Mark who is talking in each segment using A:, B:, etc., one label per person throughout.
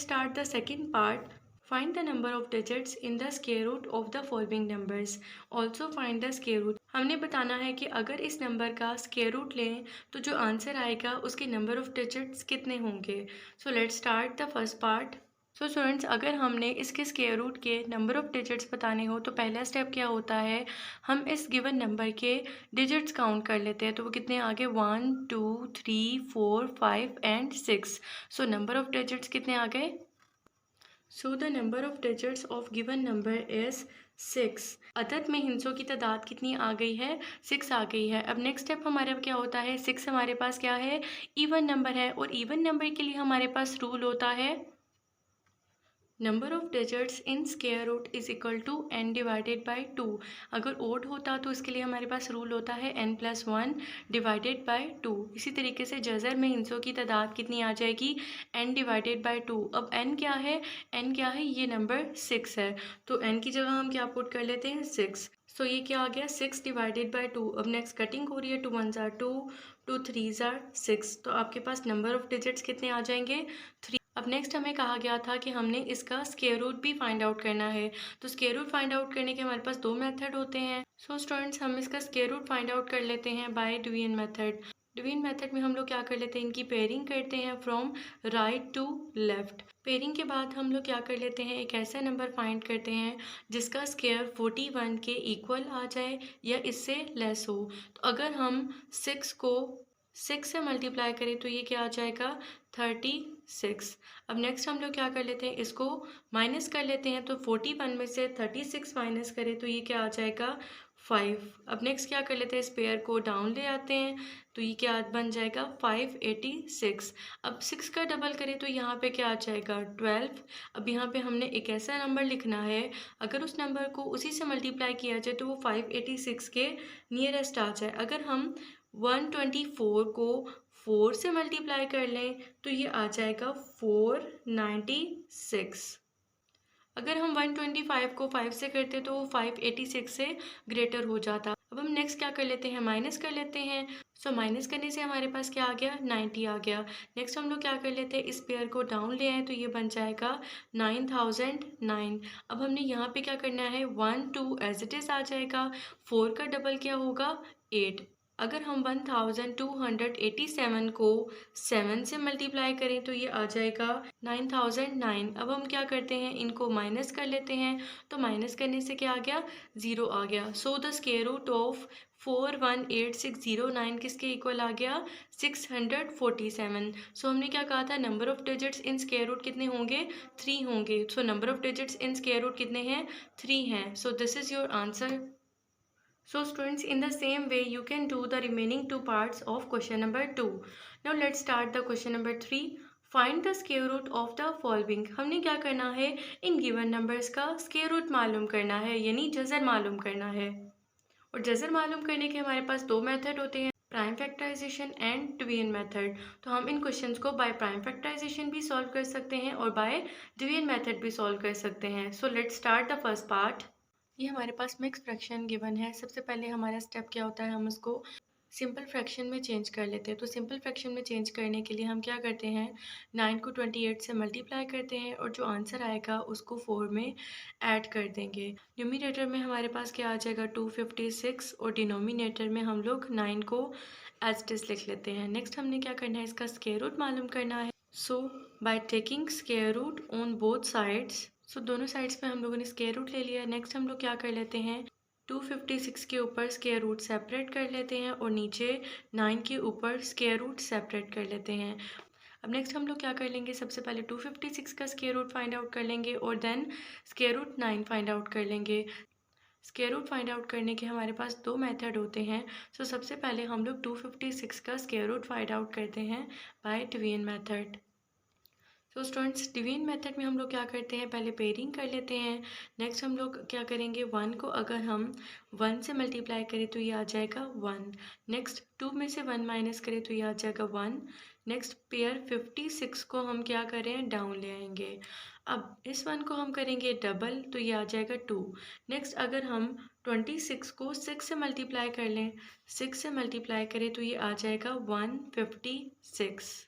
A: start the second part. Find the number of digits in the square root of the following numbers. Also find the square root. हमने बताना है कि अगर इस number का square root लें तो जो आंसर आएगा उसके नंबर ऑफ डिजिट्स कितने होंगे. सो let's start the first part. So students, अगर हमने इसके स्क्वायर रूट के नंबर ऑफ डिजिट्स बताने हो तो पहला स्टेप क्या होता है, हम इस गिवन नंबर के डिजिट्स काउंट कर लेते हैं. तो वो कितने आगे 1 2 3 4 5 and 6. So number of digits कितने आ गए. So the number of digits of given number is 6. अदद में हिंसों की तादाद कितनी आ गई है, 6 आ गई है. अब नेक्स्ट स्टेप हमारा क्या होता है, 6 हमारे पास क्या है, इवन नंबर है. और इवन नंबर के लिए हमारे पास रूल होता है number of digits in square root is equal to n divided by 2. अगर ओड होता तो इसके लिए हमारे पास रूल होता है n+1 डिवाइडेड बाई 2. इसी तरीके से जज़र में हिंसों की तादाद कितनी आ जाएगी, n डिवाइडेड बाई 2. अब n क्या है, n क्या है, ये नंबर 6 है. तो n की जगह हम क्या पुट कर लेते हैं, 6. सो ये क्या आ गया, 6 डिवाइडेड बाई 2. अब नेक्स्ट कटिंग हो रही है, 2 1s are 2, 2 3s are 6. तो आपके पास नंबर ऑफ डिजिट्स कितने आ जाएंगे, 3. अब नेक्स्ट हमें कहा गया था कि हमने इसका स्क्वायर रूट भी फाइंड आउट करना है. तो स्क्वायर रूट फाइंड आउट करने के हमारे पास दो मेथड होते हैं. सो स्टूडेंट्स, हम इसका स्क्वायर रूट फाइंड आउट कर लेते हैं bye division method. Division method में हम लोग क्या कर लेते हैं, इनकी पेयरिंग करते हैं from right to left. Pairing के बाद हम लोग क्या कर लेते हैं, एक ऐसा नंबर फाइंड करते हैं जिसका स्क्वायर 41 के इक्वल आ जाए या इससे लेस हो. तो अगर हम 6 को 6 से मल्टीप्लाई करें तो ये क्या आ जाएगा, 36. अब नेक्स्ट हम लोग क्या कर लेते हैं, इसको माइनस कर लेते हैं. तो 41 में से 36 माइनस करें तो ये क्या आ जाएगा, 5. अब नेक्स्ट क्या कर लेते हैं, इस पेयर को डाउन ले आते हैं तो ये क्या बन जाएगा, 586. अब 6 का डबल करें तो यहाँ पे क्या आ जाएगा, 12. अब यहाँ पे हमने एक ऐसा नंबर लिखना है, अगर उस नंबर को उसी से मल्टीप्लाई किया जाए तो वो 586 के नियरेस्ट आ जाए. अगर हम 124 को 4 से मल्टीप्लाई कर लें तो ये आ जाएगा 496. अगर हम 125 को 5 से करते तो वो 586 से ग्रेटर हो जाता. अब हम नेक्स्ट क्या कर लेते हैं, माइनस कर लेते हैं. सो माइनस करने से हमारे पास क्या आ गया, 90 आ गया. नेक्स्ट हम लोग क्या कर लेते हैं, इस पेयर को डाउन ले आए तो ये बन जाएगा 9009. अब हमने यहाँ पे क्या करना है, 1 2 एज इट इज़ आ जाएगा. 4 का डबल क्या होगा, 8. अगर हम 1287 को 7 से मल्टीप्लाई करें तो ये आ जाएगा 9009. अब हम क्या करते हैं, इनको माइनस कर लेते हैं. तो माइनस करने से क्या आ गया, 0 आ गया. So the square root of 418609 किसके इक्वल आ गया, 647. सो हमने क्या कहा था, number of digits in square root कितने होंगे, 3 होंगे. So number of digits in square root कितने हैं, 3 हैं. So this is your answer. So students, in the same way you can do the remaining two parts of question number 2. Now let's start the question number 3. Find the square root of the following. हमने क्या करना है, इन given numbers का square root मालूम करना है, यानी जज़र मालूम करना है. और जज़र मालूम करने के हमारे पास दो मेथड होते हैं, prime factorization and division method. तो हम इन क्वेश्चंस को बाय प्राइम फैक्टराइजेशन भी सॉल्व कर सकते हैं और बाय डिवीजन मेथड भी सॉल्व कर सकते हैं. So let's start the first part. ये हमारे पास मिक्स फ्रैक्शन गिवन है. सबसे पहले हमारा स्टेप क्या होता है, हम उसको सिंपल फ्रैक्शन में चेंज कर लेते हैं. तो सिंपल फ्रैक्शन में चेंज करने के लिए हम क्या करते हैं, 9 को 28 से मल्टीप्लाई करते हैं और जो आंसर आएगा उसको 4 में ऐड कर देंगे. न्यूमरेटर में हमारे पास क्या आ जाएगा, 256. और डिनोमिनेटर में हम लोग 9 को एज इट इज लिख लेते हैं. नेक्स्ट हमने क्या करना है, इसका स्क्वायर रूट मालूम करना है. So by taking square root on both sides, so दोनों साइड्स पे हम लोगों ने स्क्वायर रूट ले लिया. नेक्स्ट हम लोग क्या कर लेते हैं, 256 के ऊपर स्क्वायर रूट सेपरेट कर लेते हैं और नीचे 9 के ऊपर स्क्वायर रूट सेपरेट कर लेते हैं. अब नेक्स्ट हम लोग क्या कर लेंगे, सबसे पहले 256 का स्क्वायर रूट फाइंड आउट कर लेंगे और then square root 9 find out कर लेंगे. स्क्वायर रूट फाइंड आउट करने के हमारे पास दो मेथड होते हैं. सो सबसे पहले हम लोग 256 का स्क्वायर रूट फाइंड आउट करते हैं बाय डिवीजन मेथड. तो स्टूडेंट्स, डिवीजन मेथड में हम लोग क्या करते हैं, पहले पेयरिंग कर लेते हैं. नेक्स्ट हम लोग क्या करेंगे, 1 को अगर हम 1 से मल्टीप्लाई करें तो ये आ जाएगा 1. नेक्स्ट 2 में से 1 माइनस करें तो ये आ जाएगा 1. नेक्स्ट पेयर 56 को हम क्या करें, डाउन ले आएंगे. अब इस 1 को हम करेंगे डबल तो ये आ जाएगा 2. नेक्स्ट अगर हम 26 को 6 से मल्टीप्लाई कर लें, 6 से मल्टीप्लाई करें तो ये आ जाएगा 156.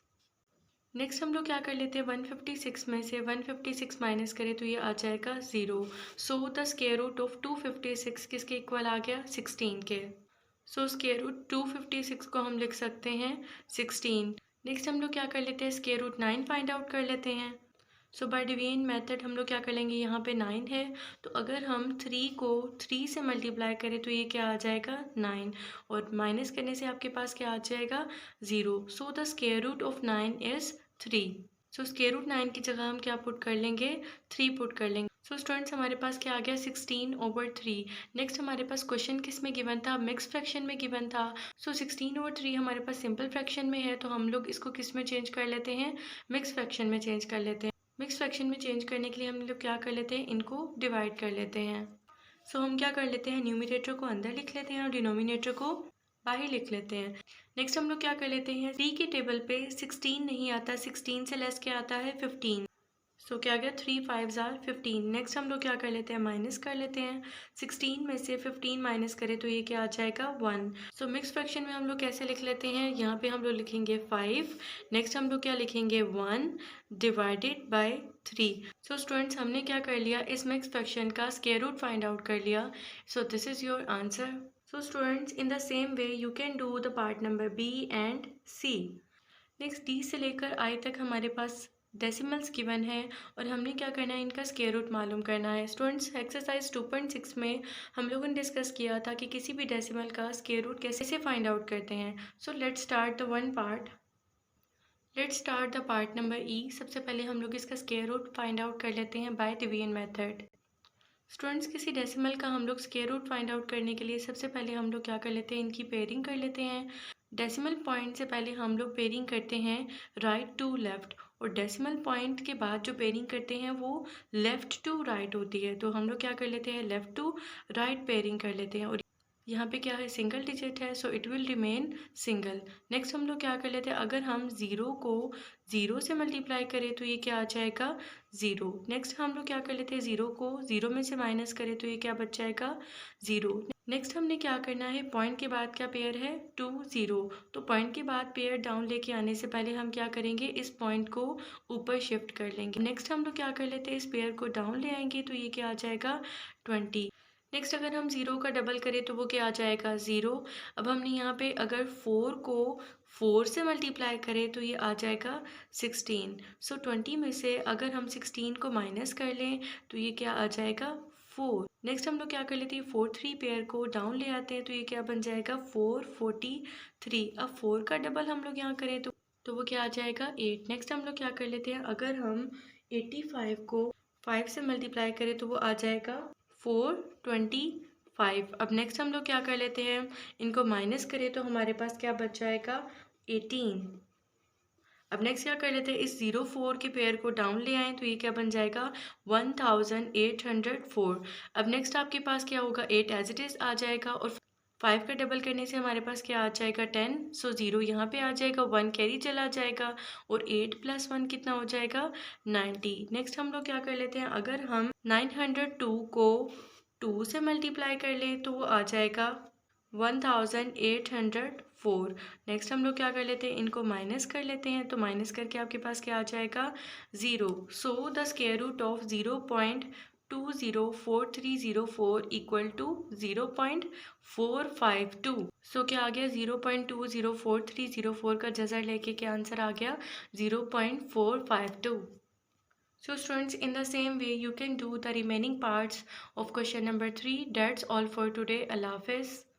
A: नेक्स्ट हम लोग क्या कर लेते हैं, 156 में से 156 माइनस करें तो ये आ जाएगा 0। So the square root of 256 किसके इक्वल आ गया, 16 के। सो स्क्वायर रूट 256 को हम लिख सकते हैं 16। नेक्स्ट हम लोग क्या कर लेते हैं, स्क्वायर रूट 9 फाइंड आउट कर लेते हैं। सो बाय डिवीजन मेथड हम लोग क्या कर लेंगे, यहाँ पे 9 है तो अगर हम 3 को 3 से मल्टीप्लाई करें तो ये क्या आ जाएगा 9, और माइनस करने से आपके पास क्या आ जाएगा 0। So the square root of 9 is 3। So square root 9 की जगह हम क्या पुट कर लेंगे, 3 पुट कर लेंगे। सो स्टूडेंट्स हमारे पास क्या आ गया 16/3। नेक्स्ट हमारे पास क्वेश्चन किस में गिवन था, मिक्स फ्रैक्शन में गिवन था। सो 16/3 हमारे पास सिंपल फ्रैक्शन में है तो हम लोग इसको किस में चेंज कर लेते हैं, मिक्स फ्रैक्शन में चेंज कर लेते हैं। मिक्स फ्रैक्शन में चेंज करने के लिए हम लोग क्या कर लेते हैं, इनको डिवाइड कर लेते हैं। सो हम क्या कर लेते हैं, न्यूमिनेटर को अंदर लिख लेते हैं और डिनोमिनेटर को बाहर लिख लेते हैं। नेक्स्ट हम लोग क्या कर लेते हैं, 3 के टेबल पे 16 नहीं आता, 16 से लेस क्या आता है 15। सो क्या गया 3 5s are 15। नेक्स्ट हम लोग क्या कर लेते हैं, माइनस कर लेते हैं। 16 में से 15 माइनस करें तो ये क्या आ जाएगा 1। सो मिक्स फ्रैक्शन में हम लोग कैसे लिख लेते हैं, यहाँ पे हम लोग लिखेंगे 5। नेक्स्ट हम लोग क्या लिखेंगे 1 डिवाइडेड बाय 3। सो स्टूडेंट्स हमने क्या कर लिया, इस मिक्स फ्रैक्शन का स्क्वायर रूट फाइंड आउट कर लिया। So this is your answer. So students in the same way you can do the part number B and C. Next D से लेकर आई तक हमारे पास डेसिमल्स गिवन है और हमने क्या करना है, इनका स्क्वायर रूट मालूम करना है। स्टूडेंट्स एक्सरसाइज 2.6 में हम लोगों ने डिस्कस किया था कि किसी भी डेसिमल का स्क्वायर रूट कैसे फाइंड आउट करते हैं। So let's start the one part. Let's start the part number ई। सबसे पहले हम लोग इसका स्क्वायर रूट फाइंड आउट कर लेते हैं बाय डिवीजन मेथड। स्टूडेंट्स किसी डेसिमल का हम लोग स्क्वायर रूट फाइंड आउट करने के लिए सबसे पहले हम लोग क्या कर लेते हैं, इनकी पेयरिंग कर लेते हैं। डेसिमल पॉइंट से पहले हम लोग पेयरिंग करते हैं राइट टू लेफ़्ट, और डेसिमल पॉइंट के बाद जो पेयरिंग करते हैं वो लेफ़्ट टू राइट होती है। तो हम लोग क्या कर लेते हैं, लेफ़्ट टू राइट पेयरिंग कर लेते हैं। और यहाँ पे क्या है, सिंगल डिजिट है, so it will remain single. Next हम लोग क्या कर लेते हैं, अगर हम 0 को 0 से मल्टीप्लाई करें तो ये क्या आ जाएगा 0। नेक्स्ट हम लोग क्या कर लेते हैं, 0 को 0 में से माइनस करें तो ये क्या बच जाएगा 0। नेक्स्ट हमने क्या करना है, पॉइंट के बाद क्या पेयर है 2 0। तो पॉइंट के बाद पेयर डाउन लेके आने से पहले हम क्या करेंगे, इस पॉइंट को ऊपर शिफ्ट कर लेंगे। नेक्स्ट हम लोग क्या कर लेते हैं, इस पेयर को डाउन ले आएंगे तो ये क्या आ जाएगा 20। नेक्स्ट अगर हम 0 का डबल करें तो वो क्या आ जाएगा 0। अब हमने यहाँ पे अगर 4 को 4 से मल्टीप्लाई करें तो ये आ जाएगा 16। सो 20 में से अगर हम 16 को माइनस कर लें तो ये क्या आ जाएगा 4। नेक्स्ट हम लोग क्या कर लेते हैं, 4 3 पेयर को डाउन ले आते हैं तो ये क्या बन जाएगा 4 43। अब 4 का डबल हम लोग यहाँ करें तो वो क्या आ जाएगा 8। नेक्स्ट हम लोग क्या कर लेते हैं, अगर हम 85 को 5 से मल्टीप्लाई करें तो वो आ जाएगा 425। अब नेक्स्ट हम लोग क्या कर लेते हैं, इनको माइनस करें तो हमारे पास क्या बच जाएगा 18। अब नेक्स्ट क्या कर लेते हैं, इस 04 के पेयर को डाउन ले आएँ तो ये क्या बन जाएगा 1804। अब नेक्स्ट आपके पास क्या होगा, 8 एज इट इज़ आ जाएगा और 5 का डबल करने से हमारे पास क्या आ जाएगा 10। सो 0 यहाँ पे आ जाएगा, 1 कैरी चला जाएगा और 8 + 1 कितना हो जाएगा 90। नेक्स्ट हम लोग क्या कर लेते हैं, अगर हम 902 को 2 से मल्टीप्लाई कर लें तो वो आ जाएगा 1804। नेक्स्ट हम लोग क्या कर लेते हैं, इनको माइनस कर लेते हैं तो माइनस करके आपके पास क्या आ जाएगा 0। So the square root of 0.204304 equal to 0.452। सो क्या आ गया 0.204304 का जज़र लेके क्या आंसर आ गया 0.452। So students, in the same way you can do the remaining parts of question number 3. That's all for today. Allah Hafiz.